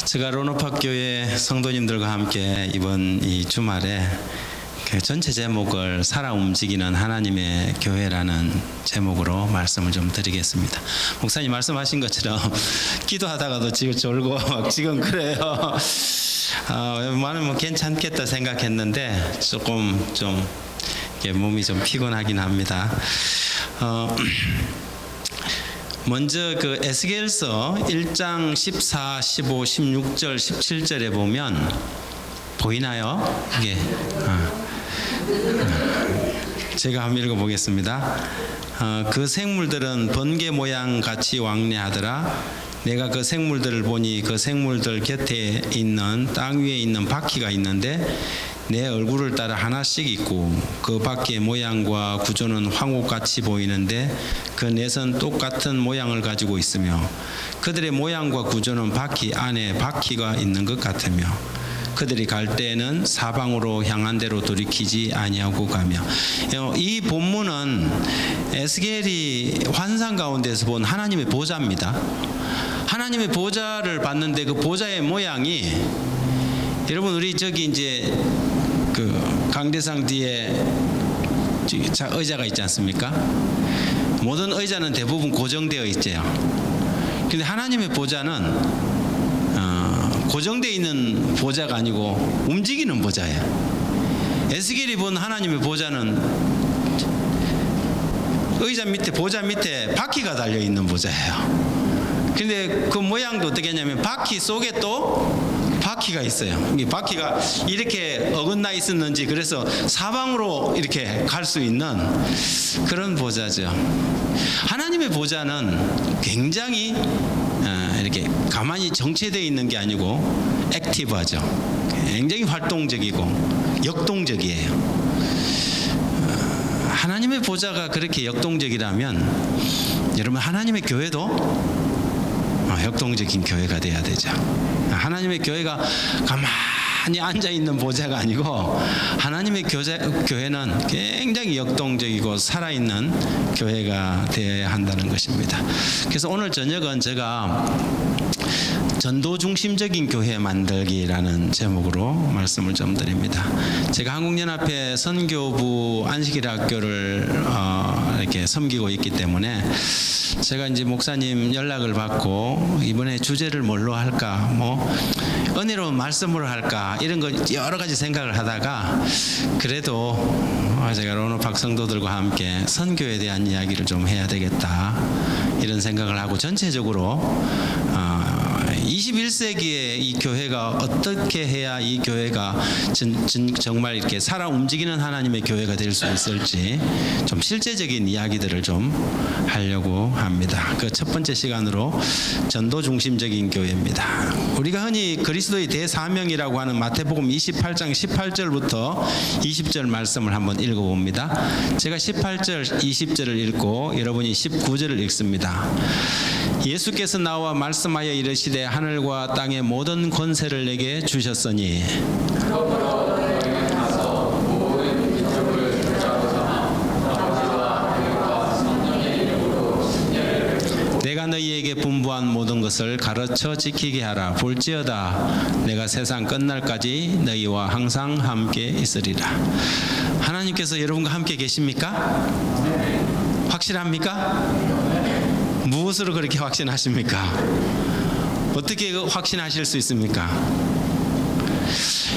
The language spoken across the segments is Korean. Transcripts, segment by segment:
제가 론업학교의 성도님들과 함께 이번 이 주말에 그 전체 제목을 살아 움직이는 하나님의 교회라는 제목으로 말씀을 좀 드리겠습니다. 목사님 말씀하신 것처럼 기도하다가도 지금 졸고 지금 그래요. 웬만하면 뭐 괜찮겠다 생각했는데 조금 좀 몸이 좀 피곤하긴 합니다. 먼저 그 에스겔서 1장 14, 15, 16절, 17절에 보면 보이나요? 이게 제가 한번 읽어보겠습니다. 그 생물들은 번개 모양 같이 왕래하더라. 내가 그 생물들을 보니 그 생물들 곁에 있는 땅 위에 있는 바퀴가 있는데 내 얼굴을 따라 하나씩 있고 그 바퀴의 모양과 구조는 황옥같이 보이는데 그 넷은 똑같은 모양을 가지고 있으며 그들의 모양과 구조는 바퀴 안에 바퀴가 있는 것 같으며 그들이 갈 때에는 사방으로 향한 대로 돌이키지 아니하고 가며. 이 본문은 에스겔이 환상 가운데서 본 하나님의 보좌입니다. 하나님의 보좌를 봤는데 그 보좌의 모양이, 여러분 우리 저기 이제 그 강대상 뒤에 의자가 있지 않습니까? 모든 의자는 대부분 고정되어 있죠. 근데 하나님의 보좌는 고정되어 있는 보좌가 아니고 움직이는 보좌예요. 에스겔이 본 하나님의 보좌는 의자 밑에, 보좌 밑에 바퀴가 달려 있는 보좌예요. 근데 그 모양도 어떻게 하냐면 바퀴 속에 또 바퀴가 있어요. 바퀴가 이렇게 어긋나 있었는지 그래서 사방으로 이렇게 갈 수 있는 그런 보좌죠. 하나님의 보좌는 굉장히 이렇게 가만히 정체되어 있는 게 아니고 액티브하죠. 굉장히 활동적이고 역동적이에요. 하나님의 보좌가 그렇게 역동적이라면 여러분 하나님의 교회도 역동적인 교회가 돼야 되죠. 하나님의 교회가 가만히 앉아있는 보좌가 아니고 하나님의 교회는 굉장히 역동적이고 살아있는 교회가 되어야 한다는 것입니다. 그래서 오늘 저녁은 제가 전도 중심적인 교회 만들기라는 제목으로 말씀을 좀 드립니다. 제가 한국연합회 선교부 안식일 학교를 이렇게 섬기고 있기 때문에 제가 이제 목사님 연락을 받고 이번에 주제를 뭘로 할까, 뭐 은혜로운 말씀으로 할까, 이런 거 여러 가지 생각을 하다가 그래도 제가 론업학 성도들과 함께 선교에 대한 이야기를 좀 해야 되겠다 이런 생각을 하고, 전체적으로 21세기에 이 교회가 어떻게 해야 이 교회가 정말 이렇게 살아 움직이는 하나님의 교회가 될 수 있을지 좀 실제적인 이야기들을 좀 하려고 합니다. 그 첫 번째 시간으로 전도 중심적인 교회입니다. 우리가 흔히 그리스도의 대사명이라고 하는 마태복음 28장 18절부터 20절 말씀을 한번 읽어봅니다. 제가 18절 20절을 읽고 여러분이 19절을 읽습니다. 예수께서 나와 말씀하여 이르시되 하늘과 땅의 모든 권세를 내게 주셨으니 내가 너희에게 분부한 모든 것을 가르쳐 지키게 하라. 볼지어다 내가 세상 끝날까지 너희와 항상 함께 있으리라. 하나님께서 여러분과 함께 계십니까? 확실합니까? 무엇으로 그렇게 확신하십니까? 어떻게 확신하실 수 있습니까?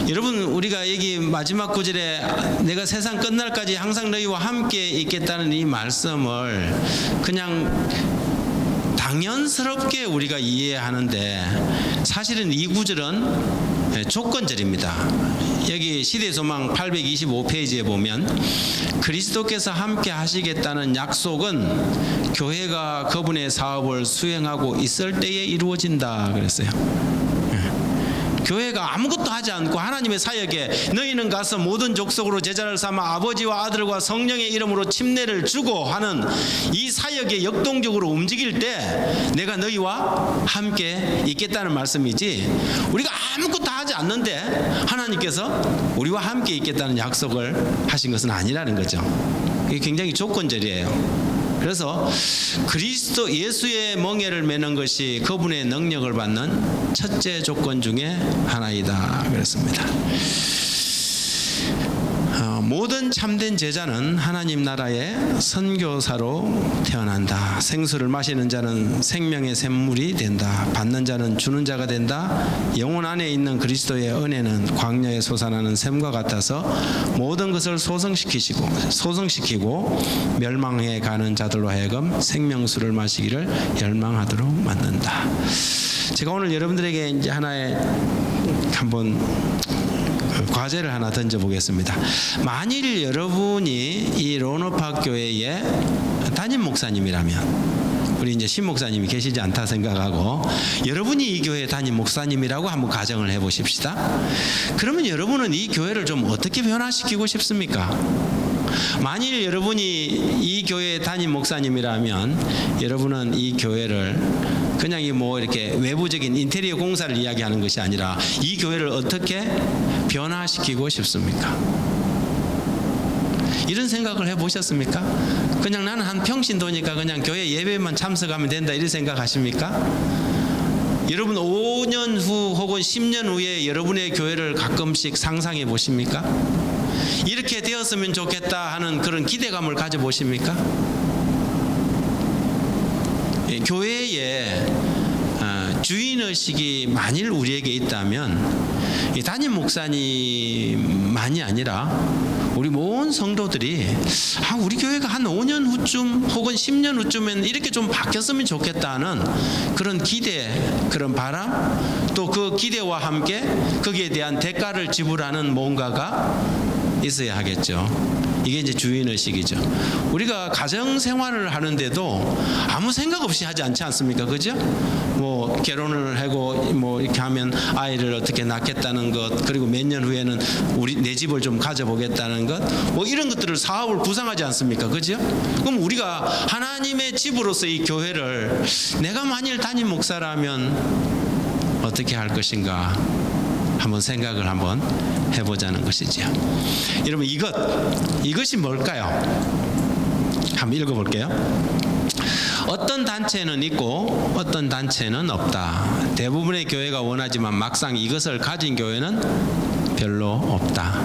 여러분 우리가 여기 마지막 구절에 내가 세상 끝날까지 항상 너희와 함께 있겠다는 이 말씀을 그냥 당연스럽게 우리가 이해하는데 사실은 이 구절은 조건절입니다. 여기 시대소망 825페이지에 보면 그리스도께서 함께 하시겠다는 약속은 교회가 그분의 사업을 수행하고 있을 때에 이루어진다 그랬어요. 교회가 아무것도 하지 않고 하나님의 사역에 너희는 가서 모든 족속으로 제자를 삼아 아버지와 아들과 성령의 이름으로 침례를 주고 하는 이 사역에 역동적으로 움직일 때 내가 너희와 함께 있겠다는 말씀이지, 우리가 아무것도 하지 않는데 하나님께서 우리와 함께 있겠다는 약속을 하신 것은 아니라는 거죠. 이게 굉장히 조건절이에요. 그래서 그리스도 예수의 멍에를 매는 것이 그분의 능력을 받는 첫째 조건 중에 하나이다 그랬습니다. 모든 참된 제자는 하나님 나라의 선교사로 태어난다. 생수를 마시는 자는 생명의 샘물이 된다. 받는 자는 주는 자가 된다. 영혼 안에 있는 그리스도의 은혜는 광야에 솟아나는 샘과 같아서 모든 것을 소성시키고 멸망해 가는 자들로 하여금 생명수를 마시기를 열망하도록 만든다. 제가 오늘 여러분들에게 이제 하나의 한번 과제를 하나 던져보겠습니다. 만일 여러분이 이 론호파 교회의 담임 목사님이라면, 우리 이제 신 목사님이 계시지 않다 생각하고 여러분이 이 교회 담임 목사님이라고 한번 가정을 해보십시다. 그러면 여러분은 이 교회를 좀 어떻게 변화시키고 싶습니까? 만일 여러분이 이 교회의 담임 목사님이라면 여러분은 이 교회를 그냥 이렇게 외부적인 인테리어 공사를 이야기하는 것이 아니라 이 교회를 어떻게 변화시키고 싶습니까? 이런 생각을 해보셨습니까? 그냥 나는 한 평신도니까 그냥 교회 예배만 참석하면 된다 이런 생각하십니까? 여러분 5년 후 혹은 10년 후에 여러분의 교회를 가끔씩 상상해 보십니까? 이렇게 되었으면 좋겠다 하는 그런 기대감을 가져보십니까? 교회에 주인의식이 만일 우리에게 있다면 담임 목사님만이 아니라 우리 모든 성도들이 우리 교회가 한 5년 후쯤 혹은 10년 후쯤엔 이렇게 좀 바뀌었으면 좋겠다는 그런 기대, 그런 바람, 또 그 기대와 함께 거기에 대한 대가를 지불하는 뭔가가 있어야 하겠죠. 이게 이제 주인의식이죠. 우리가 가정 생활을 하는데도 아무 생각 없이 하지 않지 않습니까? 그죠? 결혼을 하고 이렇게 하면 아이를 어떻게 낳겠다는 것, 그리고 몇 년 후에는 내 집을 좀 가져보겠다는 것, 이런 것들을 사업을 구상하지 않습니까? 그죠? 그럼 우리가 하나님의 집으로서 이 교회를 내가 만일 담임 목사라면 어떻게 할 것인가 한번 생각을 한번 해보자는 것이죠. 여러분 이것이 뭘까요? 한번 읽어볼게요. 어떤 단체는 있고 어떤 단체는 없다. 대부분의 교회가 원하지만 막상 이것을 가진 교회는 별로 없다.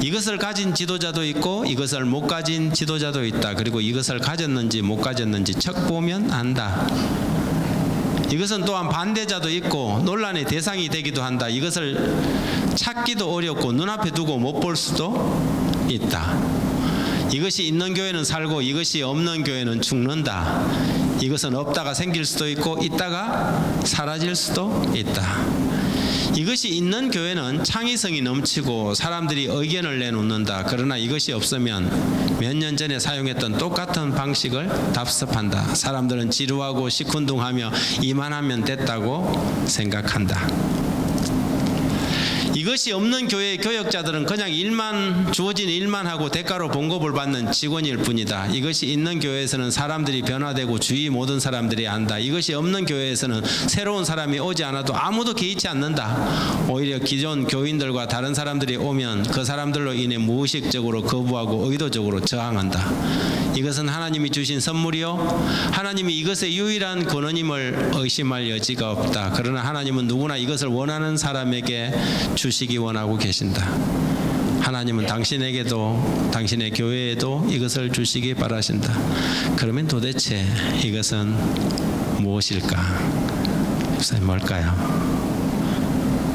이것을 가진 지도자도 있고 이것을 못 가진 지도자도 있다. 그리고 이것을 가졌는지 못 가졌는지 척 보면 안다. 이것은 또한 반대자도 있고 논란의 대상이 되기도 한다. 이것을 찾기도 어렵고 눈앞에 두고 못 볼 수도 있다. 이것이 있는 교회는 살고 이것이 없는 교회는 죽는다. 이것은 없다가 생길 수도 있고 있다가 사라질 수도 있다. 이것이 있는 교회는 창의성이 넘치고 사람들이 의견을 내놓는다. 그러나 이것이 없으면 몇 년 전에 사용했던 똑같은 방식을 답습한다. 사람들은 지루하고 시큰둥하며 이만하면 됐다고 생각한다. 이것이 없는 교회의 교역자들은 그냥 주어진 일만 하고 대가로 봉급을 받는 직원일 뿐이다. 이것이 있는 교회에서는 사람들이 변화되고 주위 모든 사람들이 안다. 이것이 없는 교회에서는 새로운 사람이 오지 않아도 아무도 개의치 않는다. 오히려 기존 교인들과 다른 사람들이 오면 그 사람들로 인해 무의식적으로 거부하고 의도적으로 저항한다. 이것은 하나님이 주신 선물이요 하나님이 이것의 유일한 권원임을 의심할 여지가 없다. 그러나 하나님은 누구나 이것을 원하는 사람에게 주시기 원하고 계신다. 하나님은 당신에게도 당신의 교회에도 이것을 주시기 바라신다. 그러면 도대체 이것은 무엇일까? 목사님 뭘까요?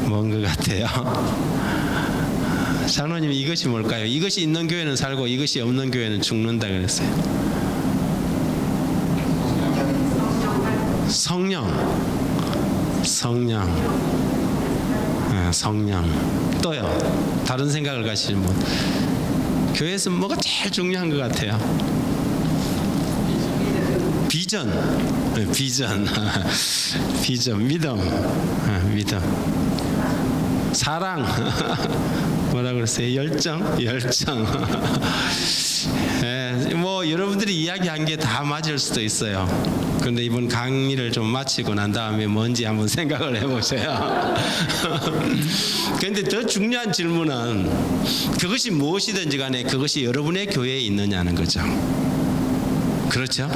뭔 것 같아요? 장로님이 이것이 뭘까요? 이것이 있는 교회는 살고 이것이 없는 교회는 죽는다 그랬어요. 성령 또요. 다른 생각을 가지신 분. 교회에서 뭐가 제일 중요한 것 같아요? 비전, 믿음, 사랑, 뭐라 그랬어요? 열정. 여러분들이 이야기한 게 다 맞을 수도 있어요. 그런데 이번 강의를 좀 마치고 난 다음에 뭔지 한번 생각을 해보세요. 그런데 더 중요한 질문은 그것이 무엇이든지 간에 그것이 여러분의 교회에 있느냐는 거죠. 그렇죠?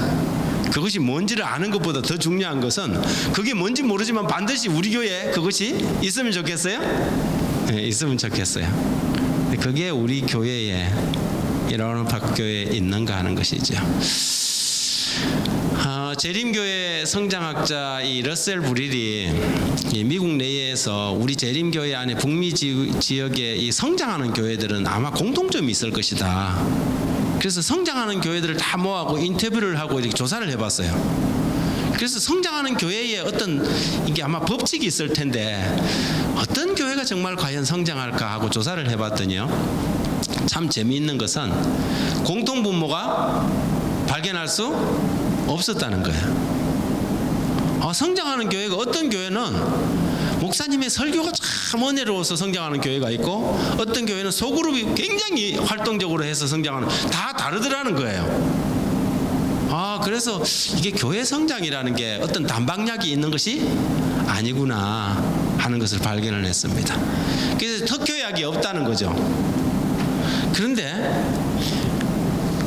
그것이 뭔지를 아는 것보다 더 중요한 것은 그게 뭔지 모르지만 반드시 우리 교회에 그것이 있으면 좋겠어요? 네, 있으면 좋겠어요. 그게 우리 교회에 이런 학교에 있는가 하는 것이죠. 재림교회 성장학자 이 러셀 브릴이 미국 내에서 우리 재림교회 안에 북미 지역에 이 성장하는 교회들은 아마 공통점이 있을 것이다. 그래서 성장하는 교회들을 다 모아고 인터뷰를 하고 이렇게 조사를 해봤어요. 그래서 성장하는 교회에 어떤 이게 아마 법칙이 있을 텐데 어떤 교회가 정말 과연 성장할까 하고 조사를 해봤더니요, 참 재미있는 것은 공통분모가 발견할 수 없었다는 거예요. 성장하는 교회가 어떤 교회는 목사님의 설교가 참 은혜로워서 성장하는 교회가 있고 어떤 교회는 소그룹이 굉장히 활동적으로 해서 성장하는, 다 다르더라는 거예요. 그래서 이게 교회 성장이라는 게 어떤 단박약이 있는 것이 아니구나 하는 것을 발견을 했습니다. 그래서 특효약이 없다는 거죠. 그런데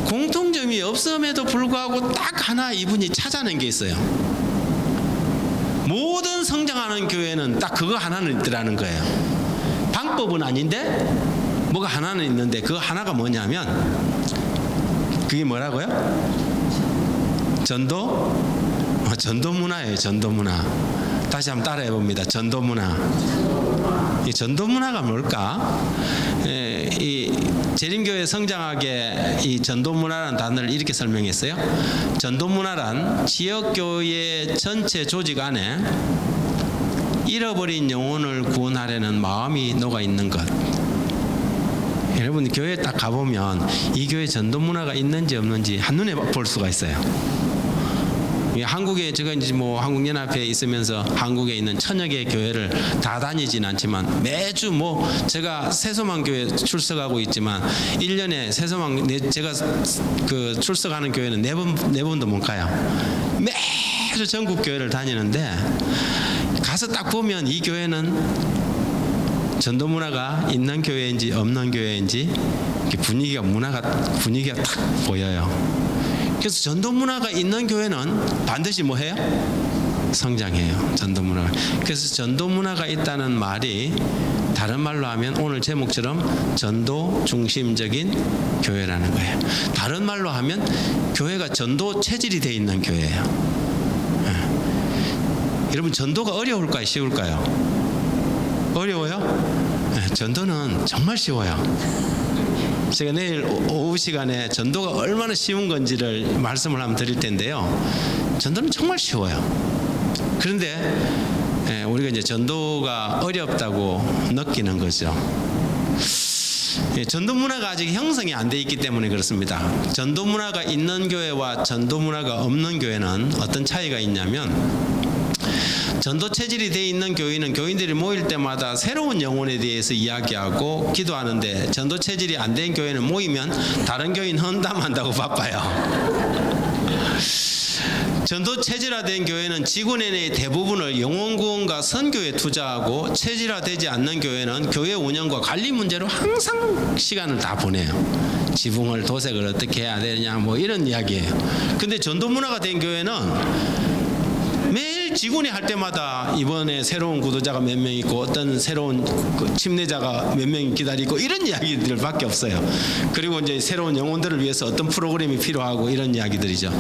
공통점이 없음에도 불구하고 딱 하나 이분이 찾아낸 게 있어요. 모든 성장하는 교회는 딱 그거 하나는 있더라는 거예요. 방법은 아닌데 뭐가 하나는 있는데 그 하나가 뭐냐면 그게 뭐라고요? 전도 문화예요. 전도 문화. 다시 한번 따라해 봅니다. 전도 문화. 이 전도 문화가 뭘까? 이 재림교회 성장학의 이 전도 문화라는 단어를 이렇게 설명했어요. 전도 문화란 지역교회 전체 조직 안에 잃어버린 영혼을 구원하려는 마음이 녹아 있는 것. 여러분 교회에 딱 가보면 이 교회 전도 문화가 있는지 없는지 한눈에 볼 수가 있어요. 한국에 제가 이제 뭐 한국연합회에 있으면서 한국에 있는 천여 개의 교회를 다 다니진 않지만 매주 뭐 제가 새소망교회 출석하고 있지만 1년에 새소망 제가 그 출석하는 교회는 네 번도 못 가요. 매주 전국 교회를 다니는데 가서 딱 보면 이 교회는 전도 문화가 있는 교회인지 없는 교회인지 분위기가 딱 보여요. 그래서 전도 문화가 있는 교회는 반드시 뭐 해요? 성장해요. 전도 문화가. 그래서 전도 문화가 있다는 말이 다른 말로 하면 오늘 제목처럼 전도 중심적인 교회라는 거예요. 다른 말로 하면 교회가 전도 체질이 되어 있는 교회예요. 여러분 전도가 어려울까요? 쉬울까요? 어려워요? 전도는 정말 쉬워요. 제가 내일 오후 시간에 전도가 얼마나 쉬운 건지를 말씀을 한번 드릴 텐데요. 전도는 정말 쉬워요. 그런데 우리가 이제 전도가 어렵다고 느끼는 거죠. 전도 문화가 아직 형성이 안 돼 있기 때문에 그렇습니다. 전도 문화가 있는 교회와 전도 문화가 없는 교회는 어떤 차이가 있냐면 전도 체질이 되어 있는 교회는 교인들이 모일 때마다 새로운 영혼에 대해서 이야기하고 기도하는데 전도 체질이 안 된 교회는 모이면 다른 교인 헌담한다고 바빠요. 전도 체질화된 교회는 직원의 대부분을 영혼 구원과 선교에 투자하고 체질화되지 않는 교회는 교회 운영과 관리 문제로 항상 시간을 다 보내요. 지붕을 도색을 어떻게 해야 되냐 뭐 이런 이야기예요. 근데 전도 문화가 된 교회는 매일 직원이 할 때마다 이번에 새로운 구도자가 몇 명 있고 어떤 새로운 침례자가 몇 명 기다리고 이런 이야기들밖에 없어요. 그리고 이제 새로운 영혼들을 위해서 어떤 프로그램이 필요하고 이런 이야기들이죠.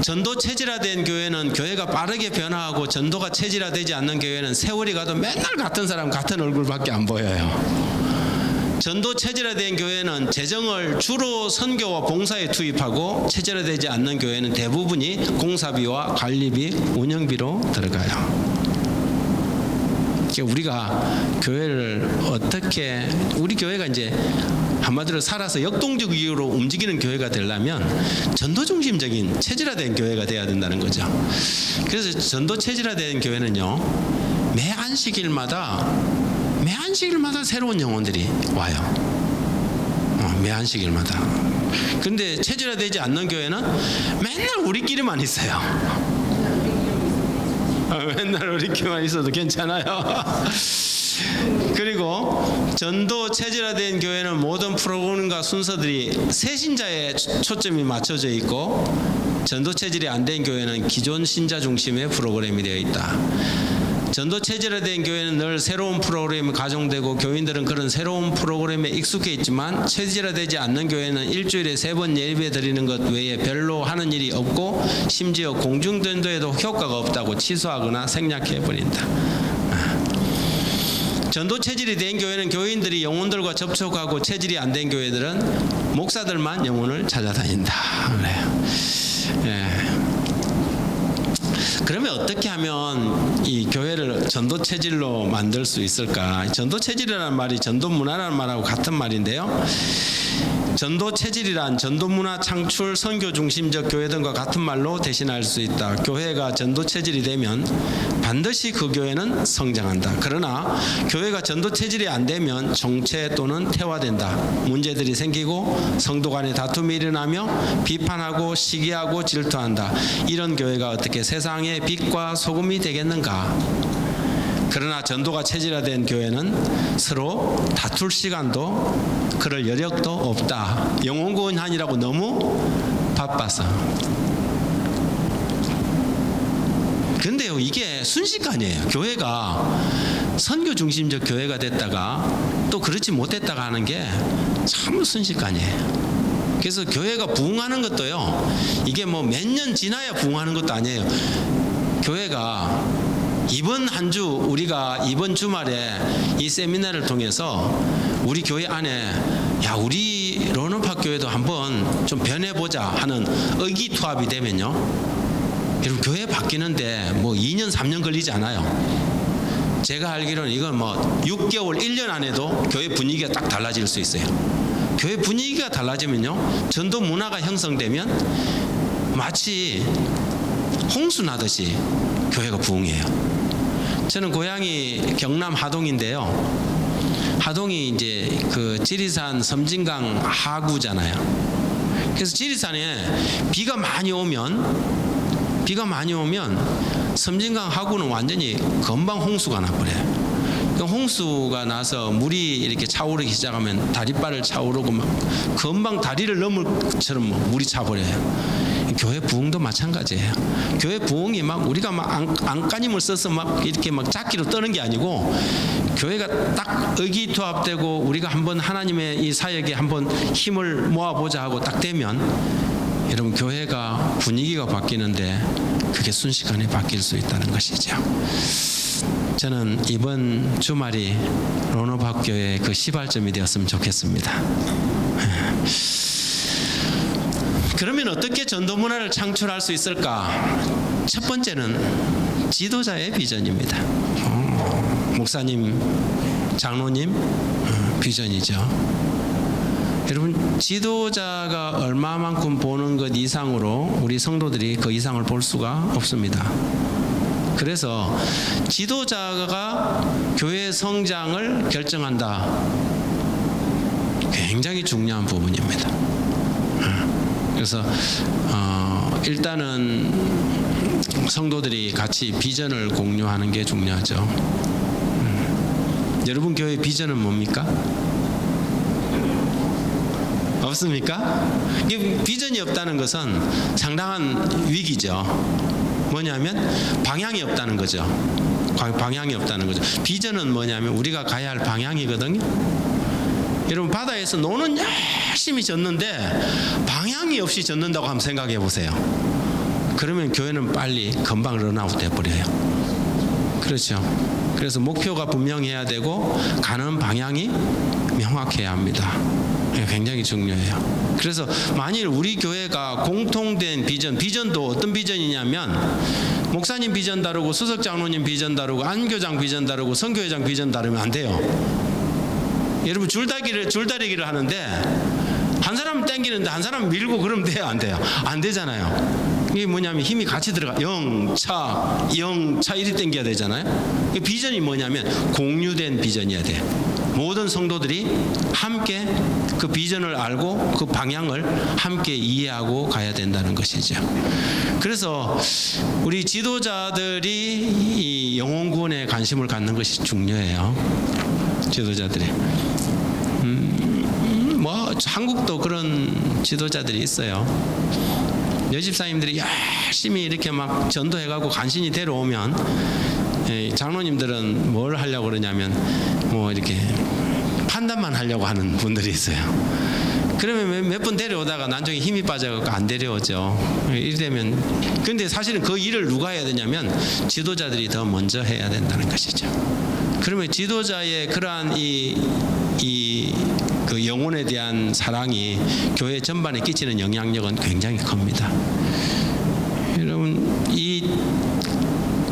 전도 체질화된 교회는 교회가 빠르게 변화하고 전도가 체질화되지 않는 교회는 세월이 가도 맨날 같은 사람 같은 얼굴밖에 안 보여요. 전도 체질화된 교회는 재정을 주로 선교와 봉사에 투입하고 체질화되지 않는 교회는 대부분이 공사비와 관리비, 운영비로 들어가요. 우리가 교회를 어떻게 우리 교회가 이제 한마디로 살아서 역동적으로 움직이는 교회가 되려면 전도 중심적인 체질화된 교회가 돼야 된다는 거죠. 그래서 전도 체질화된 교회는요 매 안식일마다 새로운 영혼들이 와요. 매 안식일마다. 그런데 체질화되지 않는 교회는 맨날 우리끼리만 있어요. 맨날 우리끼리만 있어도 괜찮아요. 그리고 전도 체질화된 교회는 모든 프로그램과 순서들이 새 신자에 초점이 맞춰져 있고, 전도 체질이 안 된 교회는 기존 신자 중심의 프로그램이 되어 있다. 전도 체질화된 교회는 늘 새로운 프로그램이 가동되고 교인들은 그런 새로운 프로그램에 익숙해 있지만, 체질화되지 않는 교회는 일주일에 3번 예배 드리는 것 외에 별로 하는 일이 없고 심지어 공중전도에도 효과가 없다고 취소하거나 생략해버린다. 전도 체질이 된 교회는 교인들이 영혼들과 접촉하고, 체질이 안 된 교회들은 목사들만 영혼을 찾아다닌다. 그래요. 예. 그러면 어떻게 하면 이 교회를 전도 체질로 만들 수 있을까? 전도 체질이라는 말이 전도 문화라는 말하고 같은 말인데요. 전도 체질이란 전도 문화 창출 선교 중심적 교회 등과 같은 말로 대신할 수 있다. 교회가 전도 체질이 되면 반드시 그 교회는 성장한다. 그러나 교회가 전도 체질이 안 되면 정체 또는 퇴화된다. 문제들이 생기고 성도 간의 다툼이 일어나며 비판하고 시기하고 질투한다. 이런 교회가 어떻게 세상의 빛과 소금이 되겠는가? 그러나 전도가 체질화된 교회는 서로 다툴 시간도 그럴 여력도 없다. 영혼구원하느라고 너무 바빠서. 근데요, 이게 순식간이에요. 교회가 선교 중심적 교회가 됐다가 또 그렇지 못했다가 하는 게 참 순식간이에요. 그래서 교회가 부흥하는 것도요, 이게 뭐 몇 년 지나야 부흥하는 것도 아니에요. 교회가 이번 한 주, 우리가 이번 주말에 이 세미나를 통해서 우리 교회 안에, 야, 우리 런업학 교회도 한번 좀 변해보자 하는 의기투합이 되면요, 여러분, 교회 바뀌는데 뭐 2년 3년 걸리지 않아요. 제가 알기로는 이건 뭐 6개월 1년 안에도 교회 분위기가 딱 달라질 수 있어요. 교회 분위기가 달라지면요, 전도 문화가 형성되면 마치 홍수 나듯이 교회가 부흥해요. 저는 고향이 경남 하동인데요. 하동이 이제 그 지리산 섬진강 하구잖아요. 그래서 지리산에 비가 많이 오면 섬진강 하구는 완전히 금방 홍수가 나버려요. 홍수가 나서 물이 이렇게 차오르기 시작하면 다리바를 차오르고 막 금방 다리를 넘을 것처럼 물이 차버려요. 교회 부흥도 마찬가지예요. 교회 부흥이 막 우리가 막 안간힘을 써서 막 이렇게 막 짝기로 떠는 게 아니고, 교회가 딱 의기투합되고 우리가 한번 하나님의 이 사역에 한번 힘을 모아보자 하고 딱 되면, 여러분, 교회가 분위기가 바뀌는데 그게 순식간에 바뀔 수 있다는 것이죠. 저는 이번 주말이 런업학교의 그 시발점이 되었으면 좋겠습니다. 그러면 어떻게 전도 문화를 창출할 수 있을까? 첫 번째는 지도자의 비전입니다. 목사님, 장로님 비전이죠. 여러분, 지도자가 얼마만큼 보는 것 이상으로 우리 성도들이 그 이상을 볼 수가 없습니다. 그래서 지도자가 교회 성장을 결정한다. 굉장히 중요한 부분입니다. 그래서 일단은 성도들이 같이 비전을 공유하는 게 중요하죠. 여러분 교회 비전은 뭡니까? 없습니까? 비전이 없다는 것은 상당한 위기죠. 뭐냐면 방향이 없다는 거죠. 방향이 없다는 거죠. 비전은 뭐냐면 우리가 가야 할 방향이거든요. 여러분, 바다에서 노는 열심히 젓는데 방향이 없이 젓는다고 한번 생각해 보세요. 그러면 교회는 빨리 금방 런아웃 돼버려요. 그렇죠. 그래서 목표가 분명해야 되고 가는 방향이 명확해야 합니다. 굉장히 중요해요. 그래서 만일 우리 교회가 공통된 비전도 어떤 비전이냐면, 목사님 비전 다르고 수석장로님 비전 다르고 안교장 비전 다르고 선교회장 비전 다르면 안 돼요. 여러분, 줄다리기를 하는데 한 사람 땡기는데 한 사람 밀고 그러면 돼요, 안 돼요? 안 되잖아요. 이게 뭐냐면 힘이 같이 들어가. 영차 이리 땡겨야 되잖아요. 비전이 뭐냐면 공유된 비전이어야 돼. 모든 성도들이 함께 그 비전을 알고 그 방향을 함께 이해하고 가야 된다는 것이죠. 그래서 우리 지도자들이 이 영혼 구원에 관심을 갖는 것이 중요해요. 지도자들이. 뭐 한국도 그런 지도자들이 있어요. 여집사님들이 열심히 이렇게 막 전도해가고 간신히 데려오면 장로님들은 뭘 하려고 그러냐면 뭐 이렇게 판단만 하려고 하는 분들이 있어요. 그러면 몇 번 데려오다가 나중에 힘이 빠져서 안 데려오죠. 이러면 근데 사실은 그 일을 누가 해야 되냐면 지도자들이 더 먼저 해야 된다는 것이죠. 그러면 지도자의 그러한 그 영혼에 대한 사랑이 교회 전반에 끼치는 영향력은 굉장히 큽니다. 여러분, 이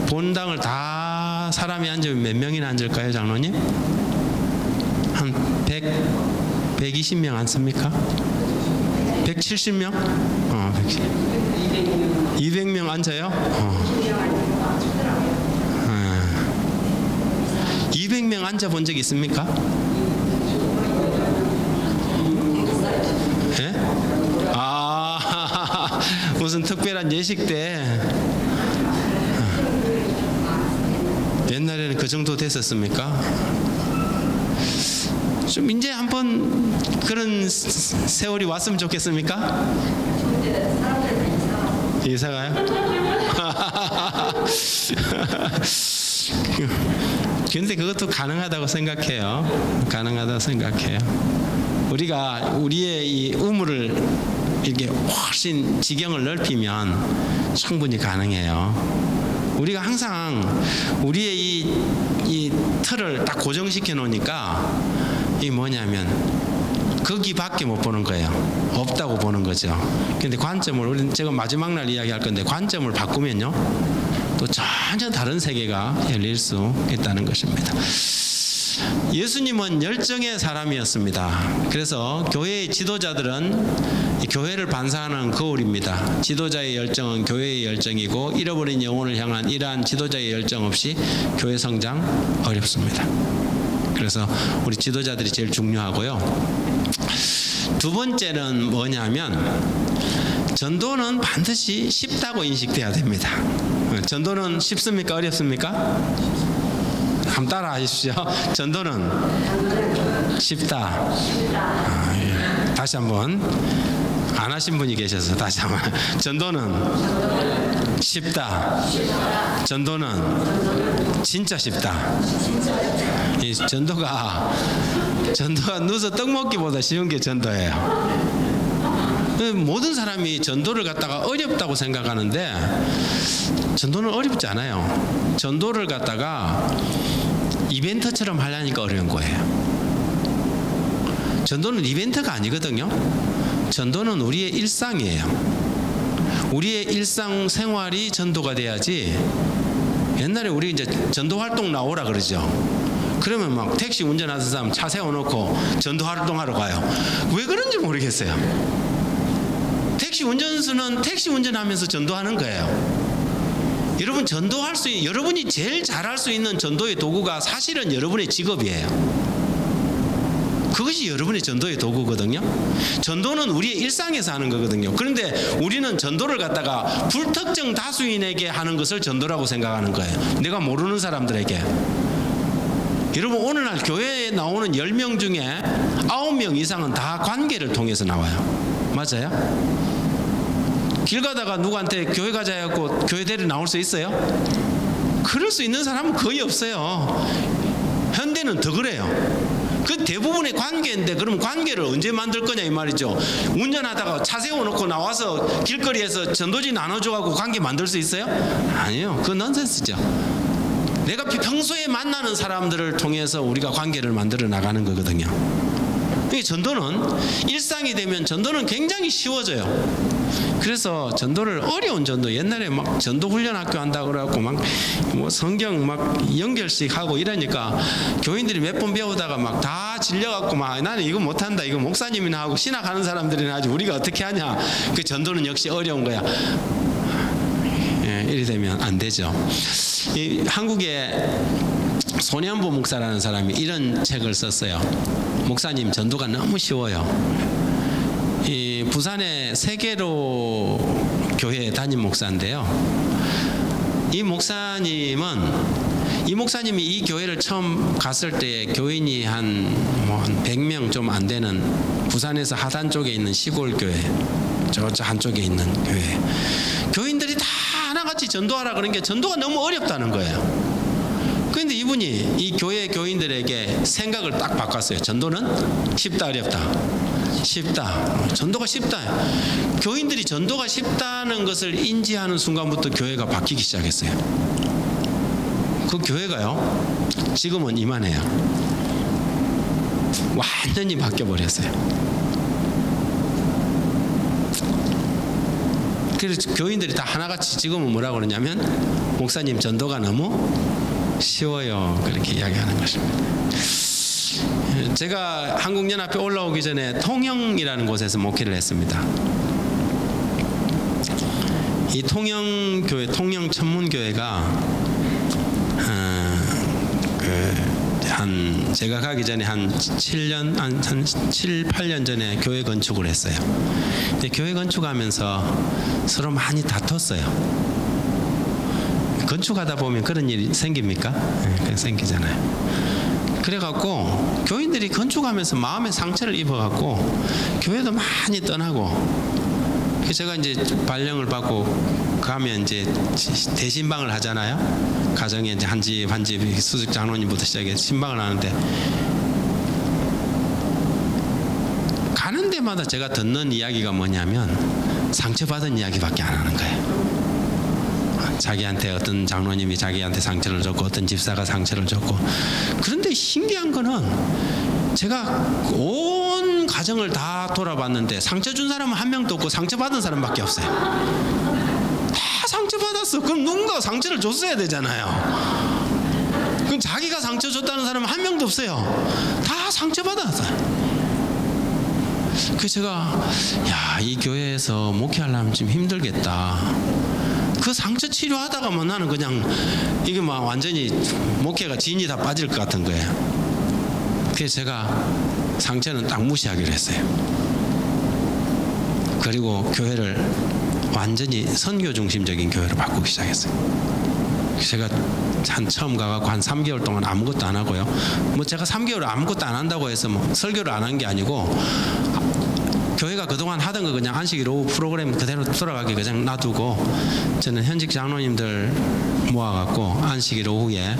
본당을 다 사람이 앉으면 몇 명이나 앉을까요, 장로님? 한 120명 앉습니까? 170명? 200명 앉아요? 200명 앉아본 적 있습니까? 예? 무슨 특별한 예식 때 옛날에는 그 정도 됐었습니까? 좀 이제 한번 그런 세월이 왔으면 좋겠습니까? 이사가요? 근데 그것도 가능하다고 생각해요. 가능하다고 생각해요. 우리가 우리의 이 의무를 이렇게 훨씬 지경을 넓히면 충분히 가능해요. 우리가 항상 우리의 이 틀을 딱 고정시켜 놓으니까 이 뭐냐면 거기밖에 못 보는 거예요. 없다고 보는 거죠. 근데 관점을 우리는 제가 마지막 날 이야기할 건데 관점을 바꾸면요 또 전혀 다른 세계가 열릴 수 있다는 것입니다. 예수님은 열정의 사람이었습니다. 그래서 교회의 지도자들은 교회를 반사하는 거울입니다. 지도자의 열정은 교회의 열정이고 잃어버린 영혼을 향한 이러한 지도자의 열정 없이 교회 성장 어렵습니다. 그래서 우리 지도자들이 제일 중요하고요. 두 번째는 뭐냐면 전도는 반드시 쉽다고 인식돼야 됩니다. 전도는 쉽습니까? 어렵습니까? 한번 따라 하십시오. 전도는 쉽다. 다시 한번. 안 하신 분이 계셔서 다시 한번. 전도는 쉽다. 전도는 진짜 쉽다. 이 전도가 누워서 떡 먹기보다 쉬운 게 전도예요. 모든 사람이 전도를 갖다가 어렵다고 생각하는데 전도는 어렵지 않아요. 전도를 갖다가 이벤트처럼 하려니까 어려운 거예요. 전도는 이벤트가 아니거든요. 전도는 우리의 일상이에요. 우리의 일상 생활이 전도가 돼야지. 옛날에 우리 이제 전도 활동 나오라 그러죠. 그러면 막 택시 운전하는 사람 차 세워놓고 전도 활동하러 가요. 왜 그런지 모르겠어요. 택시 운전수는 택시 운전하면서 전도하는 거예요. 여러분 전도할 수 여러분이 제일 잘할 수 있는 전도의 도구가 사실은 여러분의 직업이에요. 그것이 여러분의 전도의 도구거든요. 전도는 우리의 일상에서 하는 거거든요. 그런데 우리는 전도를 갖다가 불특정 다수인에게 하는 것을 전도라고 생각하는 거예요. 내가 모르는 사람들에게. 여러분 오늘날 교회에 나오는 10명 중에 9명 이상은 다 관계를 통해서 나와요. 맞아요? 길 가다가 누구한테 교회 가자 해갖고 교회 데리러 나올 수 있어요? 그럴 수 있는 사람은 거의 없어요. 현대는 더 그래요. 그 대부분의 관계인데 그럼 관계를 언제 만들 거냐 이 말이죠. 운전하다가 차 세워놓고 나와서 길거리에서 전도지 나눠줘가지고 관계 만들 수 있어요? 아니요. 그건 넌센스죠. 내가 평소에 만나는 사람들을 통해서 우리가 관계를 만들어 나가는 거거든요. 전도는 일상이 되면 전도는 굉장히 쉬워져요. 그래서 전도를 어려운 전도 옛날에 막 전도 훈련 학교 한다 그래갖고 막 뭐 성경 막 연결식 하고 이러니까 교인들이 몇 번 배우다가 막 다 질려갖고 막 나는 이거 못한다 이거 목사님이나 하고 신학하는 사람들이나 하지 우리가 어떻게 하냐. 그 전도는 역시 어려운 거야. 이래 되면 안 되죠. 이 한국에 손현보 목사라는 사람이 이런 책을 썼어요. 목사님, 전도가 너무 쉬워요. 이 부산의 세계로 교회 담임 목사인데요. 이 목사님이 이 교회를 처음 갔을 때 교인이 한 100명 좀 안 되는 부산에서 하단 쪽에 있는 시골 교회, 저 한쪽에 있는 교회, 교인들이 다 하나같이 전도하라 그런 게 전도가 너무 어렵다는 거예요. 그런데 이분이 이 교회 교인들에게 생각을 딱 바꿨어요. 전도는 쉽다, 어렵다? 쉽다. 전도가 쉽다. 교인들이 전도가 쉽다는 것을 인지하는 순간부터 교회가 바뀌기 시작했어요. 그 교회가요, 지금은 이만해요. 완전히 바뀌어버렸어요. 그래서 교인들이 다 하나같이 지금은 뭐라고 그러냐면, 목사님, 전도가 너무 쉬워요. 그렇게 이야기하는 것입니다. 제가 한국연합회 올라오기 전에 통영이라는 곳에서 목회를 했습니다. 이 통영교회, 통영천문교회가 제가 가기 전에 한 7, 8년 전에 교회 건축을 했어요. 근데 교회 건축하면서 서로 많이 다퉜어요. 건축하다 보면 그런 일이 생깁니까? 네, 생기잖아요. 그래갖고 교인들이 건축하면서 마음의 상처를 입어갖고 교회도 많이 떠나고, 제가 이제 발령을 받고 가면 이제 대신방을 하잖아요. 가정에 이제 한 집 수직 장로님부터 시작해서 신방을 하는데, 가는 데마다 제가 듣는 이야기가 뭐냐면 상처받은 이야기밖에 안 하는 거예요. 자기한테 어떤 장로님이 자기한테 상처를 줬고 어떤 집사가 상처를 줬고. 그런데 신기한 거는 제가 온 가정을 다 돌아봤는데 상처 준 사람은 한 명도 없고 상처받은 사람밖에 없어요. 다 상처받았어. 그럼 누군가 상처를 줬어야 되잖아요. 그럼 자기가 상처 줬다는 사람은 한 명도 없어요. 다 상처받았어요. 그래서 제가 이 교회에서 목회하려면 좀 힘들겠다. 그 상처 치료하다가 뭐 나는 그냥 이게 막 완전히 목회가 진이 다 빠질 것 같은 거예요. 그래서 제가 상처는 딱 무시하기로 했어요. 그리고 교회를 완전히 선교 중심적인 교회로 바꾸기 시작했어요. 제가 처음 가갖고 한 3개월 동안 아무것도 안 하고요. 뭐 제가 3개월 아무것도 안 한다고 해서 뭐 설교를 안 한 게 아니고, 교회가 그동안 하던 거 그냥 안식일 오후 프로그램 그대로 돌아가게 그냥 놔두고, 저는 현직 장로님들 모아갖고 안식일 오후에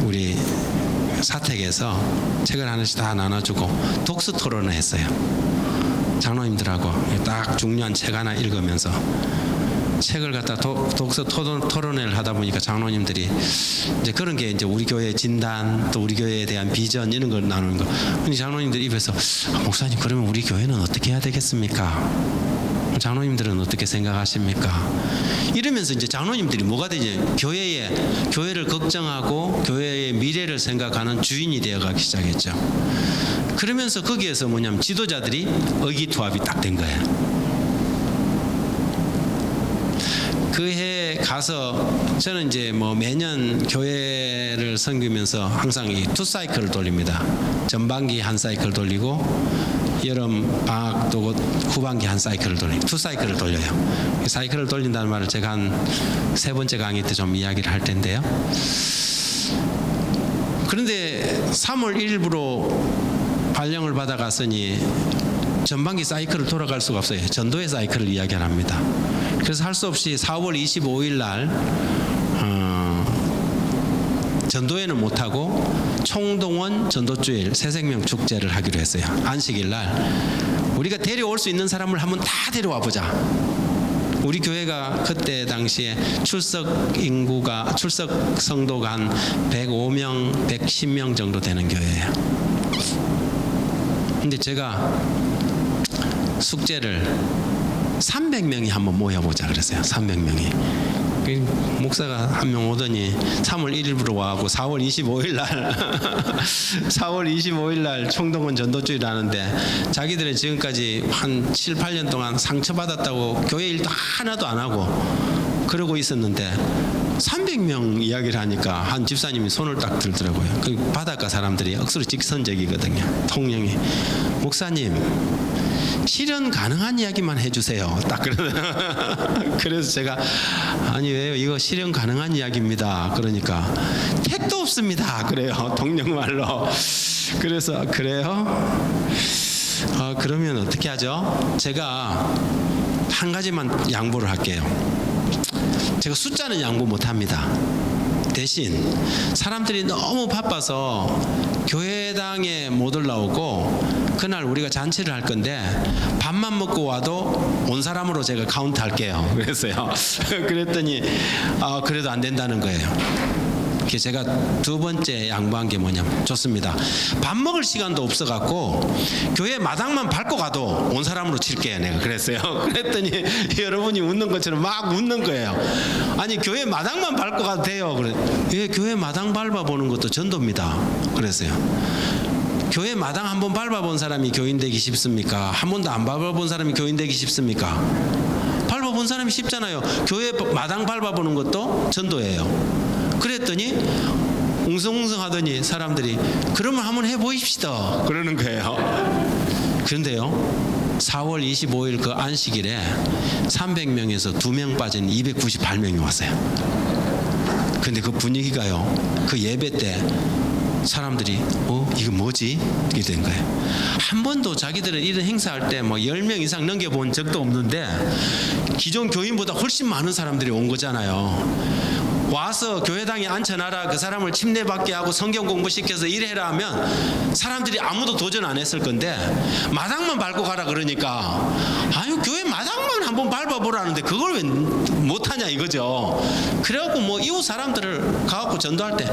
우리 사택에서 책을 하나씩 다 나눠주고 독서 토론을 했어요. 장로님들하고 딱 중요한 책 하나 읽으면서 책을 갖다 독서 토론회를 하다 보니까 장로님들이 이제 그런 게 이제 우리 교회의 진단, 또 우리 교회에 대한 비전 이런 걸 나누는 거. 근데 장로님들 입에서 목사님, 그러면 우리 교회는 어떻게 해야 되겠습니까? 장로님들은 어떻게 생각하십니까? 이러면서 이제 장로님들이 뭐가 되지? 교회를 걱정하고 교회의 미래를 생각하는 주인이 되어가기 시작했죠. 그러면서 거기에서 뭐냐면 지도자들이 의기투합이 딱 된 거예요. 그 해 가서 저는 이제 뭐 매년 교회를 섬기면서 항상 이 2사이클을 돌립니다. 전반기 한 사이클 돌리고 여름 방학도 후반기 한 사이클을 돌리고 2사이클을 돌려요. 이 사이클을 돌린다는 말을 제가 한 3번째 강의 때 좀 이야기를 할 텐데요. 그런데 3월 1일부로 발령을 받아갔으니 전반기 사이클을 돌아갈 수가 없어요. 전도의 사이클을 이야기를 합니다. 그래서 할 수 없이 4월 25일 날 전도회는 못하고 총동원 전도주일 새생명 축제를 하기로 했어요. 안식일 날 우리가 데려올 수 있는 사람을 한번 다 데려와 보자. 우리 교회가 그때 당시에 출석 성도가 한 105명, 110명 정도 되는 교회예요. 근데 제가 숙제를 300명이 한번 모여보자 그랬어요. 300명이. 목사가 한 명 오더니 3월 1일부로 와갖고 4월 25일 날 총동원 전도주일 하는데, 자기들은 지금까지 한 7, 8년 동안 상처받았다고 교회 일도 하나도 안 하고 그러고 있었는데 300 300명 이야기를 하니까 한 집사님이 손을 딱 들더라고요. 그 바닷가 사람들이 억수로 직선적이거든요. 통영이 목사님 실현 가능한 이야기만 해주세요. 딱 그러는. 그래서 제가 아니 왜요? 이거 실현 가능한 이야기입니다. 그러니까 택도 없습니다. 그래요. 동영말로. 그래서 그래요? 그러면 어떻게 하죠? 제가 한 가지만 양보를 할게요. 제가 숫자는 양보 못합니다. 대신 사람들이 너무 바빠서 교회당에 못 올라오고 그날 우리가 잔치를 할 건데 밥만 먹고 와도 온 사람으로 제가 카운트 할게요. 그랬어요. 그랬더니 그래도 안 된다는 거예요. 제가 두 번째 양보한 게 뭐냐면 좋습니다. 밥 먹을 시간도 없어갖고 교회 마당만 밟고 가도 온 사람으로 칠게요. 내가 그랬어요. 그랬더니 여러분이 웃는 것처럼 막 웃는 거예요. 아니 교회 마당만 밟고 가도 돼요. 그래. 예, 교회 마당 밟아보는 것도 전도입니다. 그랬어요. 교회 마당 한번 밟아본 사람이 교인 되기 쉽습니까? 한 번도 안 밟아본 사람이 교인 되기 쉽습니까? 밟아본 사람이 쉽잖아요. 교회 마당 밟아보는 것도 전도예요. 그랬더니 웅성웅성 하더니 사람들이 그러면 한번 해보십시다 그러는 거예요. 그런데요 4월 25일 그 안식일에 300명에서 2명 빠진 298명이 왔어요. 근데 그 분위기가요 그 예배 때 사람들이 이거 뭐지? 이렇게 된 거예요. 한 번도 자기들은 이런 행사할 때 뭐 10명 이상 넘겨본 적도 없는데 기존 교인보다 훨씬 많은 사람들이 온 거잖아요. 와서 교회당에 앉혀놔라 그 사람을 침례받게 하고 성경 공부시켜서 이래라 하면 사람들이 아무도 도전 안 했을 건데 마당만 밟고 가라 그러니까 아니 교회 마당만 한번 밟아보라는데 그걸 왜 못하냐 이거죠. 그래갖고 뭐 이웃 사람들을 가갖고 전도할 때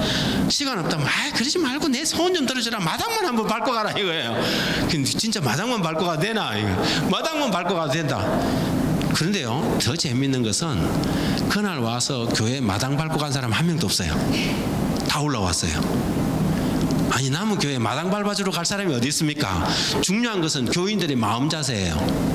시간 없다면 그러지 말고 내 소원 좀 들어주라 마당만 한번 밟고 가라 이거예요. 근데 진짜 마당만 밟고 가도 되나 이거. 마당만 밟고 가도 된다. 그런데요 더 재밌는 것은 그날 와서 교회 마당 밟고 간 사람 한 명도 없어요. 다 올라왔어요. 아니 남은 교회 마당 밟아주러 갈 사람이 어디 있습니까? 중요한 것은 교인들의 마음 자세예요.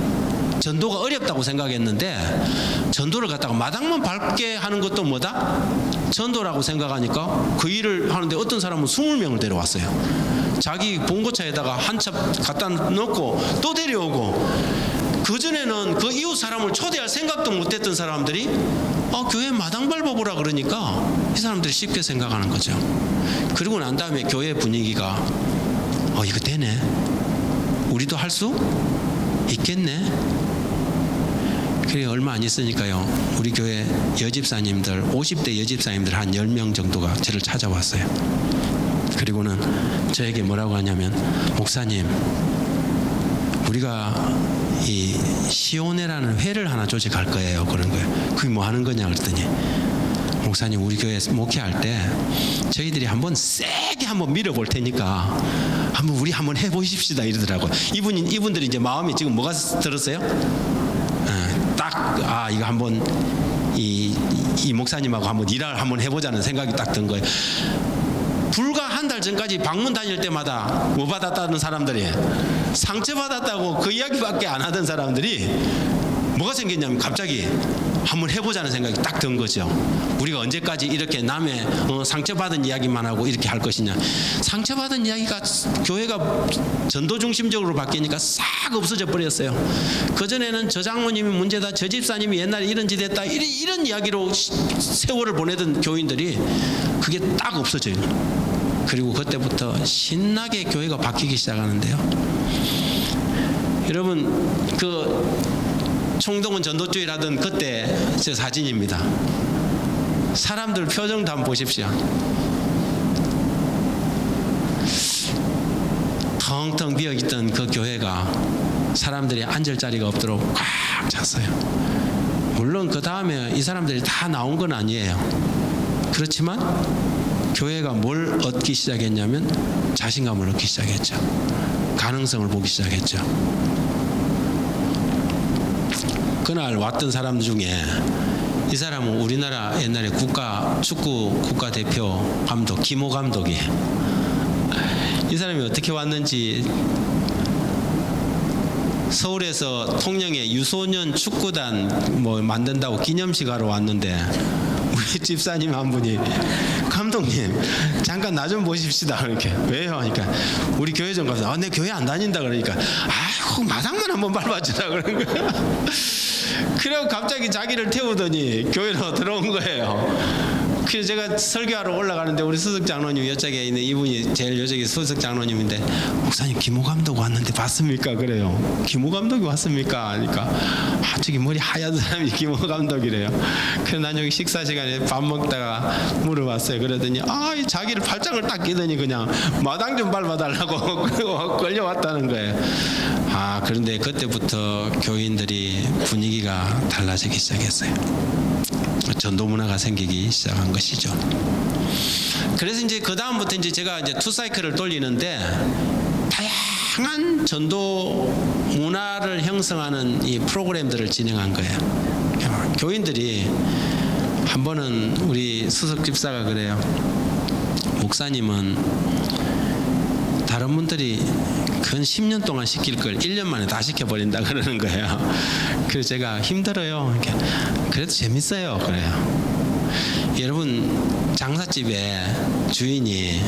전도가 어렵다고 생각했는데 전도를 갖다가 마당만 밟게 하는 것도 뭐다? 전도라고 생각하니까 그 일을 하는데 어떤 사람은 20명을 데려왔어요. 자기 봉고차에다가 한 차 갖다 놓고 또 데려오고 그전에는 그 이웃 사람을 초대할 생각도 못했던 사람들이 교회 마당 밟아보라 그러니까 이 사람들이 쉽게 생각하는 거죠. 그리고 난 다음에 교회 분위기가 이거 되네. 우리도 할 수 있겠네. 그래 얼마 안 있으니까요. 우리 교회 여집사님들 50대 여집사님들 한 10명 정도가 저를 찾아왔어요. 그리고는 저에게 뭐라고 하냐면 목사님 우리가 이 시오네라는 회를 하나 조직할 거예요. 그런 거예요. 그게 뭐 하는 거냐 그랬더니 목사님 우리 교회 목회할 때 저희들이 한번 세게 한번 밀어볼 테니까 우리 한번 해보십시다 이러더라고요. 이분들이 이제 마음이 지금 뭐가 들었어요? 딱 이거 한번 이 목사님하고 한번 일을 한번 해보자는 생각이 딱 든 거예요. 불과 한 달 전까지 방문 다닐 때마다 뭐 받았다는 사람들이 상처 받았다고 그 이야기밖에 안 하던 사람들이 뭐가 생겼냐면 갑자기 한번 해보자는 생각이 딱 든 거죠. 우리가 언제까지 이렇게 남의 상처받은 이야기만 하고 이렇게 할 것이냐. 상처받은 이야기가 교회가 전도 중심적으로 바뀌니까 싹 없어져 버렸어요. 그전에는 저 장모님이 문제다, 저 집사님이 옛날에 이런 짓 했다, 이런 이야기로 세월을 보내던 교인들이 그게 딱 없어져요. 그리고 그때부터 신나게 교회가 바뀌기 시작하는데요. 여러분 그 총동원 전도주의를 하던 그때 제 사진입니다. 사람들 표정도 한번 보십시오. 텅텅 비어있던 그 교회가 사람들이 앉을 자리가 없도록 꽉 찼어요. 물론 그 다음에 이 사람들이 다 나온 건 아니에요. 그렇지만 교회가 뭘 얻기 시작했냐면 자신감을 얻기 시작했죠. 가능성을 보기 시작했죠. 그날 왔던 사람 중에 이 사람은 우리나라 옛날에 축구 국가대표 감독 김호 감독이에요. 이 사람이 어떻게 왔는지 서울에서 통영에 유소년 축구단 뭐 만든다고 기념식 하러 왔는데 우리 집사님 한 분이 감독님 잠깐 나 좀 보십시다. 이렇게 왜요? 그러니까 우리 교회 좀 가서 내 교회 안 다닌다 그러니까 아이고 마당만 한번 밟아주라 그런 거야. 그래고 갑자기 자기를 태우더니 교회로 들어온 거예요. 그래서 제가 설교하러 올라가는데 우리 수석 장로님 이쪽에 있는 이분이 제일 이쪽에 수석 장로님인데 목사님 김호 감독 왔는데 봤습니까? 그래요. 김호 감독이 왔습니까? 하니까 저기 머리 하얀 사람이 김호 감독이래요. 그래서 난 여기 식사 시간에 밥 먹다가 물어봤어요. 그러더니 자기를 팔짱을 딱 끼더니 그냥 마당 좀 밟아달라고 끌려왔다는 거예요. 그런데 그때부터 교인들이 분위기가 달라지기 시작했어요. 전도 문화가 생기기 시작한 것이죠. 그래서 이제 그 다음부터 이제 제가 이제 2사이클을 돌리는데 다양한 전도 문화를 형성하는 이 프로그램들을 진행한 거예요. 교인들이 한 번은 우리 수석 집사가 그래요. 목사님은 다른 분들이 근 10년 동안 시킬 걸 1년 만에 다 시켜버린다 그러는 거예요. 그래서 제가 힘들어요. 그래도 재밌어요. 그래요. 여러분 장사집에 주인이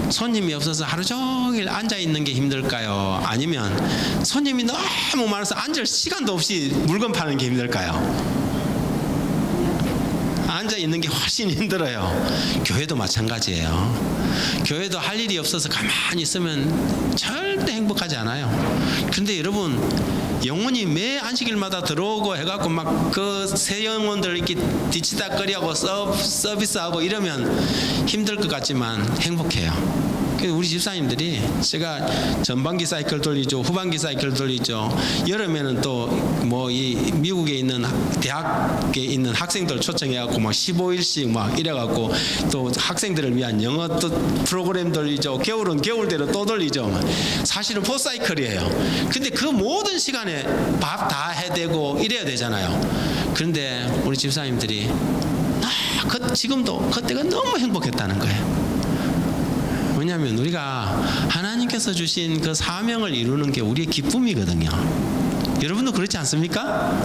손님이 없어서 하루 종일 앉아 있는 게 힘들까요? 아니면 손님이 너무 많아서 앉을 시간도 없이 물건 파는 게 힘들까요? 앉아 있는 게 훨씬 힘들어요. 교회도 마찬가지예요. 교회도 할 일이 없어서 가만히 있으면 절대 행복하지 않아요. 그런데 여러분 영혼이 매 안식일마다 들어오고 해갖고 막 그 새 영혼들 이렇게 뒤치다거리하고 서비스하고 이러면 힘들 것 같지만 행복해요. 우리 집사님들이 제가 전반기 사이클 돌리죠, 후반기 사이클 돌리죠. 여름에는 또 뭐 이 미국에 있는 대학에 있는 학생들 초청해갖고 막 15일씩 막 이래갖고 또 학생들을 위한 영어 또 프로그램 돌리죠. 겨울은 겨울대로 또 돌리죠. 사실은 포사이클이에요. 근데 그 모든 시간에 밥 다 해대고 이래야 되잖아요. 그런데 우리 집사님들이 지금도 그때가 너무 행복했다는 거예요. 왜냐하면 우리가 하나님께서 주신 그 사명을 이루는 게 우리의 기쁨이거든요. 여러분도 그렇지 않습니까?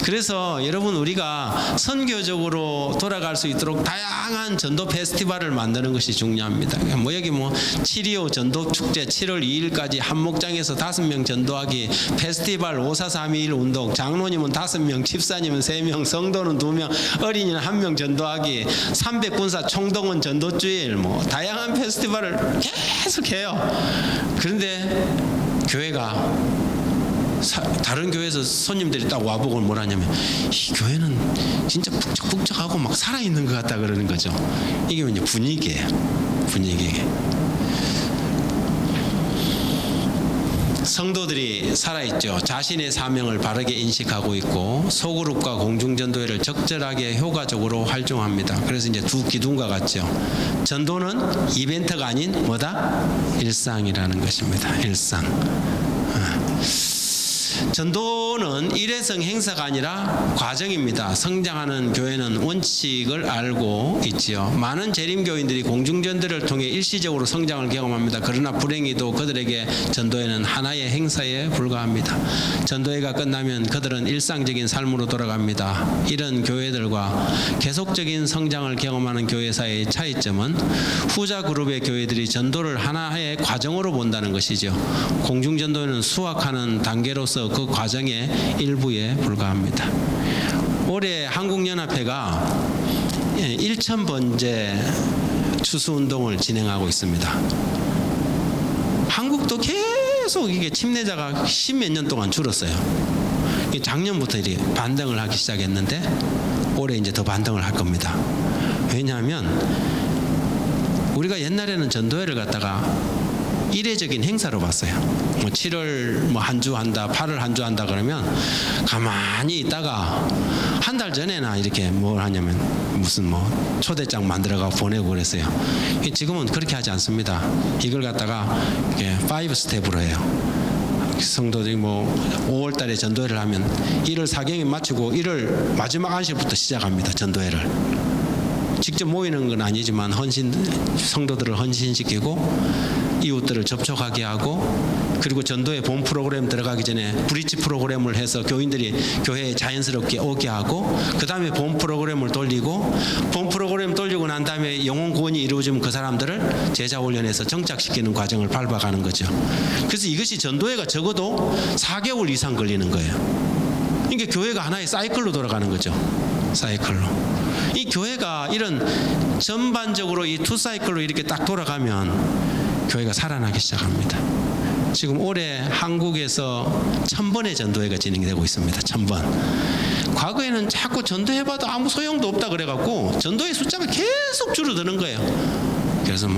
그래서 여러분 우리가 선교적으로 돌아갈 수 있도록 다양한 전도 페스티벌을 만드는 것이 중요합니다. 뭐 여기 뭐 7.25 전도 축제 7월 2일까지 한 목장에서 5명 전도하기, 페스티벌 5431 운동, 장로님은 5명, 집사님은 3명, 성도는 2명, 어린이는 1명 전도하기, 300군사 총동원 전도주일, 뭐 다양한 페스티벌을 계속해요. 그런데 교회가 다른 교회에서 손님들이 딱 와보고 뭐라 하냐면 이 교회는 진짜 북적북적하고 막 살아있는 것 같다 그러는 거죠. 이게 뭐냐 분위기예요. 분위기. 성도들이 살아있죠. 자신의 사명을 바르게 인식하고 있고 소그룹과 공중전도회를 적절하게 효과적으로 활용합니다. 그래서 이제 두 기둥과 같죠. 전도는 이벤트가 아닌 뭐다? 일상이라는 것입니다. 일상. 전도는 일회성 행사가 아니라 과정입니다. 성장하는 교회는 원칙을 알고 있지요. 많은 재림교인들이 공중전도를 통해 일시적으로 성장을 경험합니다. 그러나 불행히도 그들에게 전도회는 하나의 행사에 불과합니다. 전도회가 끝나면 그들은 일상적인 삶으로 돌아갑니다. 이런 교회들과 계속적인 성장을 경험하는 교회 사이의 차이점은 후자 그룹의 교회들이 전도를 하나의 과정으로 본다는 것이죠. 공중전도회는 수확하는 단계로서 그 과정의 일부에 불과합니다. 올해 한국연합회가 1000번째 추수운동을 진행하고 있습니다. 한국도 계속 이게 침례자가 10몇 년 동안 줄었어요. 작년부터 이렇게 반등을 하기 시작했는데 올해 이제 더 반등을 할 겁니다. 왜냐하면 우리가 옛날에는 전도회를 갖다가 이례적인 행사로 봤어요. 뭐 7월 뭐 한 주 한다, 8월 한 주 한다 그러면 가만히 있다가 한 달 전에나 이렇게 뭘 하냐면 무슨 뭐 초대장 만들어가 보내고 그랬어요. 지금은 그렇게 하지 않습니다. 이걸 갖다가 이렇게 5스텝으로 해요. 성도들이 뭐 5월 달에 전도회를 하면 1월 사경에 마치고 1월 마지막 안식부터 시작합니다. 전도회를. 직접 모이는 건 아니지만 성도들을 헌신시키고 이웃들을 접촉하게 하고 그리고 전도의 본 프로그램 들어가기 전에 브릿지 프로그램을 해서 교인들이 교회에 자연스럽게 오게 하고, 그 다음에 본 프로그램을 돌리고, 본 프로그램 돌리고 난 다음에 영혼 구원이 이루어지면 그 사람들을 제자 훈련해서 정착시키는 과정을 밟아가는 거죠. 그래서 이것이 전도회가 적어도 4개월 이상 걸리는 거예요. 이게 교회가 하나의 사이클로 돌아가는 거죠. 사이클로. 이 교회가 이런 전반적으로 이 투 사이클로 이렇게 딱 돌아가면 교회가 살아나기 시작합니다. 지금 올해 한국에서 1000번의 전도회가 진행되고 있습니다. 1000번. 과거에는 자꾸 전도해봐도 아무 소용도 없다 그래갖고 전도회 숫자가 계속 줄어드는 거예요. 그래서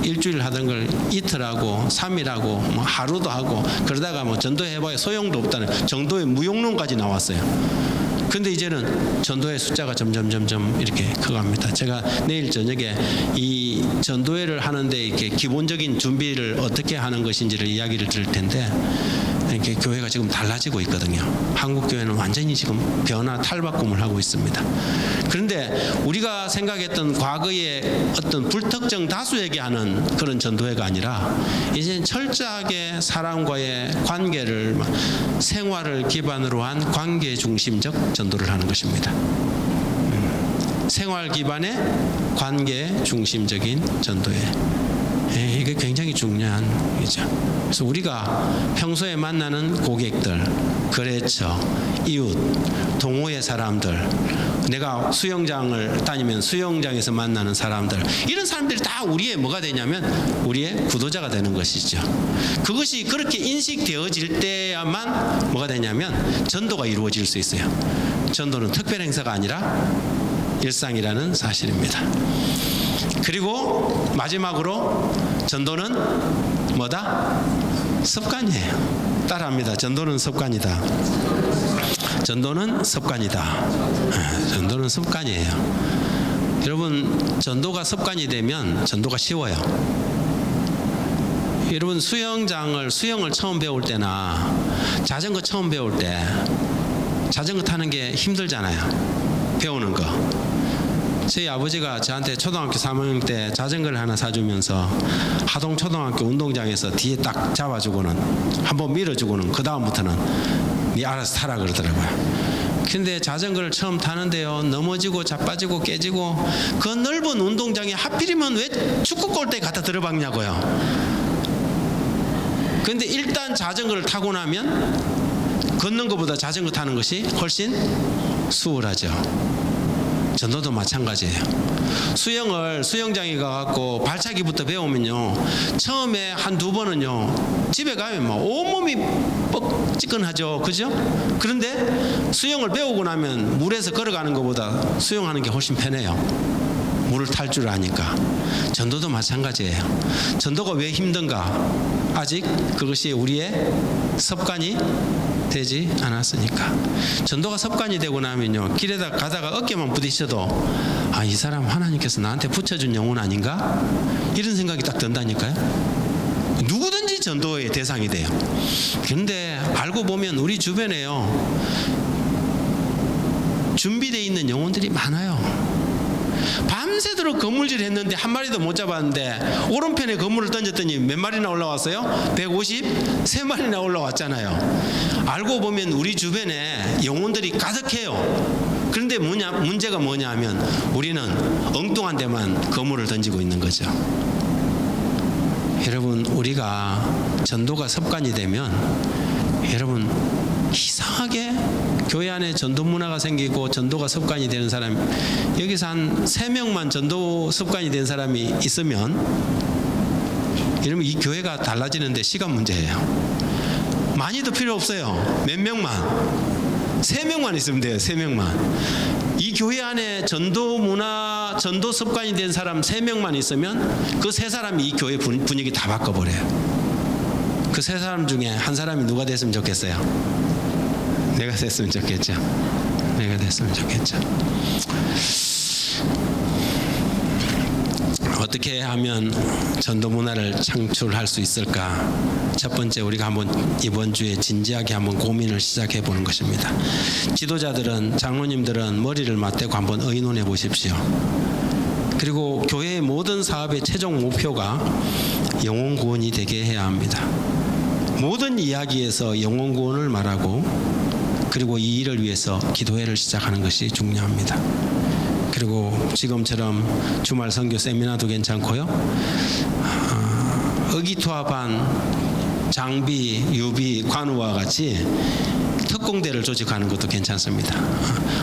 일주일 하던 걸 이틀하고 3일하고 하루도 하고 그러다가 전도해봐야 소용도 없다는 정도의 무용론까지 나왔어요. 근데 이제는 전도회 숫자가 점점 이렇게 커갑니다. 제가 내일 저녁에 이 전도회를 하는데 이렇게 기본적인 준비를 어떻게 하는 것인지를 이야기를 드릴 텐데, 이렇게 교회가 지금 달라지고 있거든요. 한국 교회는 완전히 지금 변화 탈바꿈을 하고 있습니다. 그런데 우리가 생각했던 과거의 어떤 불특정 다수에게 하는 그런 전도회가 아니라 이제는 철저하게 사람과의 관계를, 생활을 기반으로 한 관계 중심적 전도를 하는 것입니다. 생활 기반의 관계 중심적인 전도회. 이게 굉장히 중요한 일이죠. 그래서 우리가 평소에 만나는 고객들, 거래처, 이웃, 동호회 사람들, 내가 수영장을 다니면 수영장에서 만나는 사람들, 이런 사람들이 다 우리의 뭐가 되냐면 우리의 구도자가 되는 것이죠. 그것이 그렇게 인식되어질 때야만 뭐가 되냐면 전도가 이루어질 수 있어요. 전도는 특별 행사가 아니라 일상이라는 사실입니다. 그리고 마지막으로 전도는 뭐다? 습관이에요. 따라합니다. 전도는 습관이다. 전도는 습관이다. 전도는 습관이에요. 여러분, 전도가 습관이 되면 전도가 쉬워요. 여러분, 수영을 처음 배울 때나 자전거 처음 배울 때 자전거 타는 게 힘들잖아요. 배우는 거. 저희 아버지가 저한테 초등학교 3학년 때 자전거를 하나 사주면서 하동 초등학교 운동장에서 뒤에 딱 잡아주고는 한번 밀어주고는 그 다음부터는 네 알아서 타라 그러더라고요. 근데 자전거를 처음 타는데요, 넘어지고 자빠지고 깨지고 그 넓은 운동장에 하필이면 왜 축구 골대에 갖다 들어박냐고요. 근데 일단 자전거를 타고 나면 걷는 것보다 자전거 타는 것이 훨씬 수월하죠. 전도도 마찬가지예요. 수영장에 가갖고 발차기부터 배우면요, 처음에 한두 번은요, 집에 가면 온몸이 뻑찌끈하죠. 그죠? 그런데 수영을 배우고 나면 물에서 걸어가는 것보다 수영하는 게 훨씬 편해요. 물을 탈 줄 아니까. 전도도 마찬가지예요. 전도가 왜 힘든가? 아직 그것이 우리의 습관이 되지 않았으니까. 전도가 습관이 되고 나면요, 길에다 가다가 어깨만 부딪혀도 이 사람 하나님께서 나한테 붙여준 영혼 아닌가? 이런 생각이 딱 든다니까요. 누구든지 전도의 대상이 돼요. 그런데 알고 보면 우리 주변에요, 준비되어 있는 영혼들이 많아요. 밤새도록 거물질 했는데 한 마리도 못 잡았는데 오른편에 거물을 던졌더니 몇 마리나 올라왔어요? 153마리나 올라왔잖아요. 알고 보면 우리 주변에 영혼들이 가득해요. 그런데 문제가 뭐냐 하면 우리는 엉뚱한 데만 거물을 던지고 있는 거죠. 여러분, 우리가 전도가 습관이 되면 여러분 이상하게 교회 안에 전도 문화가 생기고 전도가 습관이 되는 사람, 여기서 한 3명만 전도 습관이 된 사람이 있으면 이러면 이 교회가 달라지는데 시간 문제예요. 많이도 필요 없어요. 몇 명만, 3명만 있으면 돼요. 3명만. 이 교회 안에 전도 문화, 전도 습관이 된 사람 3명만 있으면 그 3사람이 이 교회 분위기 다 바꿔버려요. 그 3사람 중에 한 사람이 누가 됐으면 좋겠어요? 내가 됐으면 좋겠죠. 내가 됐으면 좋겠죠. 어떻게 하면 전도 문화를 창출할 수 있을까? 첫 번째, 우리가 한번 이번 주에 진지하게 한번 고민을 시작해 보는 것입니다. 지도자들은, 장로님들은 머리를 맞대고 한번 의논해 보십시오. 그리고 교회의 모든 사업의 최종 목표가 영혼 구원이 되게 해야 합니다. 모든 이야기에서 영혼 구원을 말하고 그리고 이 일을 위해서 기도회를 시작하는 것이 중요합니다. 그리고 지금처럼 주말 선교 세미나도 괜찮고요. 의기투합한 장비, 유비, 관우와 같이 특공대를 조직하는 것도 괜찮습니다.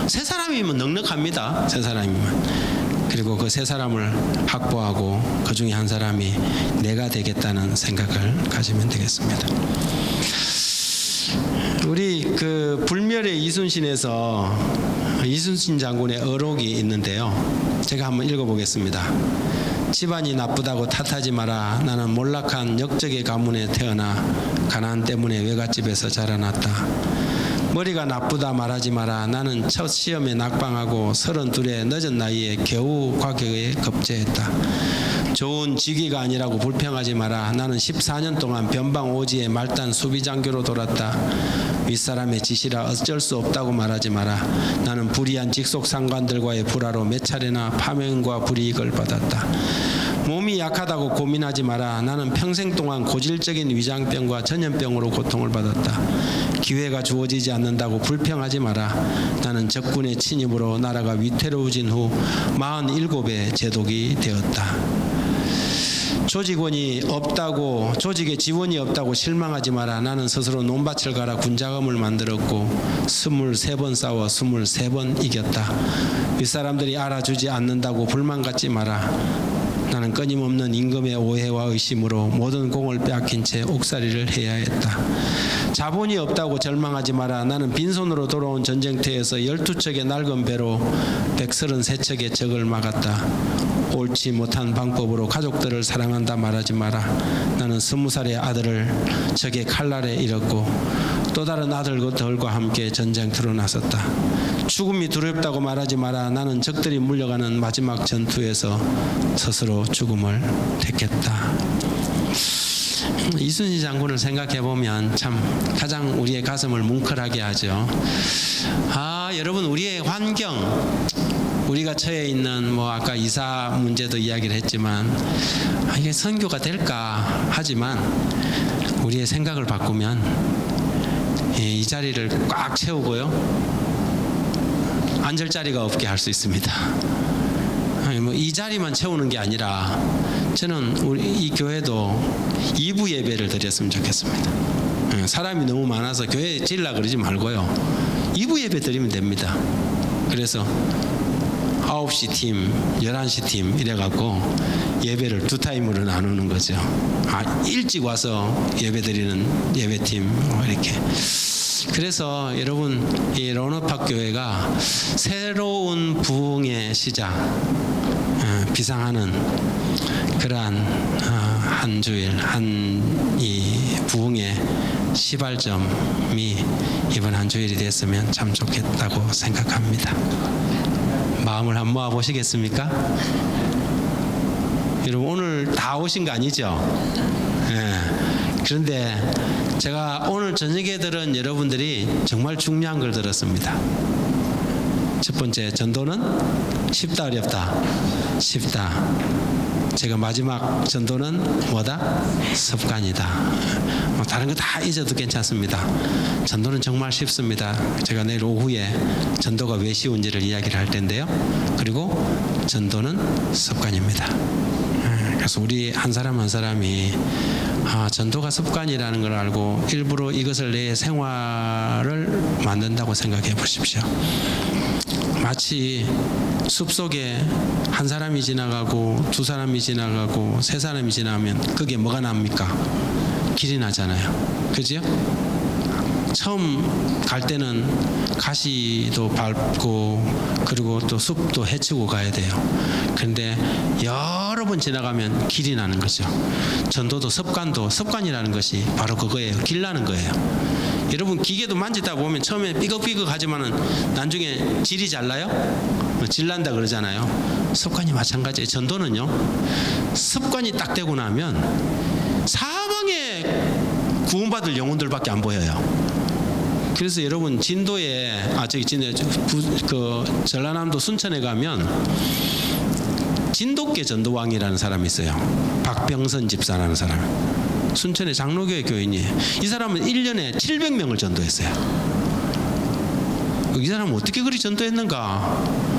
세 사람이면 넉넉합니다. 세 사람이면. 그리고 그 세 사람을 확보하고 그 중에 한 사람이 내가 되겠다는 생각을 가지면 되겠습니다. 우리 그 불멸의 이순신에서 이순신 장군의 어록이 있는데요. 제가 한번 읽어보겠습니다. 집안이 나쁘다고 탓하지 마라. 나는 몰락한 역적의 가문에 태어나 가난 때문에 외갓집에서 자라났다. 머리가 나쁘다 말하지 마라. 나는 첫 시험에 낙방하고 32의 늦은 나이에 겨우 과거에 급제했다. 좋은 직위가 아니라고 불평하지 마라. 나는 14년 동안 변방 오지에 말단 수비장교로 돌았다. 윗사람의 지시라 어쩔 수 없다고 말하지 마라. 나는 불의한 직속 상관들과의 불화로 몇 차례나 파면과 불이익을 받았다. 몸이 약하다고 고민하지 마라. 나는 평생 동안 고질적인 위장병과 전염병으로 고통을 받았다. 기회가 주어지지 않는다고 불평하지 마라. 나는 적군의 침입으로 나라가 위태로워진 후 47의 제독이 되었다. 조직에 지원이 없다고 실망하지 마라. 나는 스스로 논밭을 갈아 군자금을 만들었고 23번 싸워 23번 이겼다. 윗사람들이 알아주지 않는다고 불만 갖지 마라. 나는 끊임없는 임금의 오해와 의심으로 모든 공을 빼앗긴 채 옥살이를 해야 했다. 자본이 없다고 절망하지 마라. 나는 빈손으로 돌아온 전쟁터에서 12척의 낡은 배로 133척의 적을 막았다. 옳지 못한 방법으로 가족들을 사랑한다 말하지 마라. 나는 20살의 아들을 적의 칼날에 잃었고 또 다른 아들들과 함께 전쟁터로 나섰다. 죽음이 두렵다고 말하지 마라. 나는 적들이 물려가는 마지막 전투에서 스스로 죽음을 택했다. 이순신 장군을 생각해보면 참 가장 우리의 가슴을 뭉클하게 하죠. 여러분, 우리의 환경, 우리가 처해 있는 아까 이사 문제도 이야기를 했지만 이게 선교가 될까 하지만 우리의 생각을 바꾸면 이 자리를 꽉 채우고요, 앉을 자리가 없게 할 수 있습니다. 이 자리만 채우는 게 아니라 저는 우리 이 교회도 2부 예배를 드렸으면 좋겠습니다. 사람이 너무 많아서 교회 질라 그러지 말고요, 2부 예배 드리면 됩니다. 그래서 9시 팀, 11시 팀 이래갖고 예배를 2타임으로 나누는 거죠. 일찍 와서 예배 드리는 예배팀 이렇게. 그래서 여러분, 이 런업학 교회가 새로운 부흥의 시작, 비상하는 그러한 한 주일, 이 부흥의 시발점이 이번 한 주일이 됐으면 참 좋겠다고 생각합니다. 마음을 한번 모아 보시겠습니까? 여러분, 오늘 다 오신 거 아니죠? 그런데 제가 오늘 저녁에 들은 여러분들이 정말 중요한 걸 들었습니다. 첫 번째, 전도는 쉽다 어렵다? 쉽다. 제가 마지막 전도는 뭐다? 습관이다. 다른 거 다 잊어도 괜찮습니다. 전도는 정말 쉽습니다. 제가 내일 오후에 전도가 왜 쉬운지를 이야기를 할 텐데요. 그리고 전도는 습관입니다. 그래서 우리 한 사람 한 사람이 전도가 습관이라는 걸 알고 일부러 이것을 내 생활을 만든다고 생각해 보십시오. 마치 숲속에 한 사람이 지나가고 두 사람이 지나가고 세 사람이 지나가면 그게 뭐가 납니까? 길이 나잖아요. 그죠? 처음 갈 때는 가시도 밟고 그리고 또 숲도 헤치고 가야 돼요. 그런데 여러 번 지나가면 길이 나는 거죠. 전도도 습관이라는 것이 바로 그거예요. 길 나는 거예요. 여러분, 기계도 만지다 보면 처음에 삐걱삐걱 하지만은 나중에 질이 잘 나요? 질 난다 그러잖아요. 습관이 마찬가지예요. 전도는요, 습관이 딱 되고 나면 사방에 구원받을 영혼들밖에 안 보여요. 그래서 여러분, 전라남도 순천에 가면 진돗개 전도왕이라는 사람이 있어요. 박병선 집사라는 사람. 순천의 장로교회 교인이에요. 이 사람은 1년에 700명을 전도했어요. 이 사람은 어떻게 그리 전도했는가?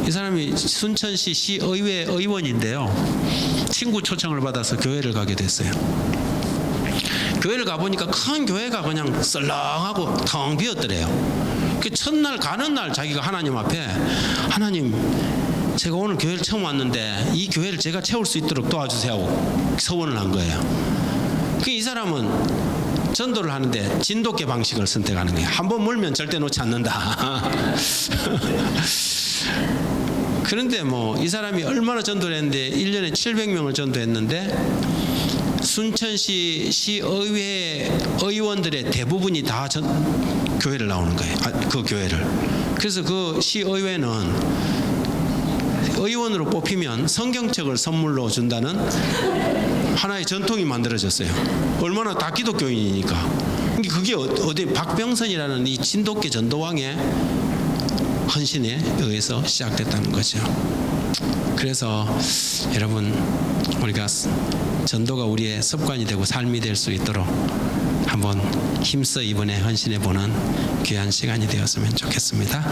이 사람이 순천시 시의회 의원인데요. 친구 초청을 받아서 교회를 가게 됐어요. 교회를 가보니까 큰 교회가 그냥 썰렁하고 텅 비었더래요. 그 첫날 가는 날 자기가 하나님 앞에, 하나님, 제가 오늘 교회를 처음 왔는데 이 교회를 제가 채울 수 있도록 도와주세요 하고 서원을 한 거예요. 이 사람은 전도를 하는데 진돗개 방식을 선택하는 거예요. 한번 물면 절대 놓지 않는다. 그런데 뭐 이 사람이 얼마나 전도를 했는데 1년에 700명을 전도했는데 순천시 시의회 의원들의 대부분이 다 교회를 나오는 거예요. 그 교회를. 그래서 그 시의회는 의원으로 뽑히면 성경책을 선물로 준다는 하나의 전통이 만들어졌어요. 얼마나 다 기독교인이니까. 그게 어디 박병선이라는 이 진돗개 전도왕의 헌신에 의해서 시작됐다는 거죠. 그래서 여러분, 우리가 전도가 우리의 습관이 되고 삶이 될 수 있도록 한번 힘써 이번에 헌신해 보는 귀한 시간이 되었으면 좋겠습니다.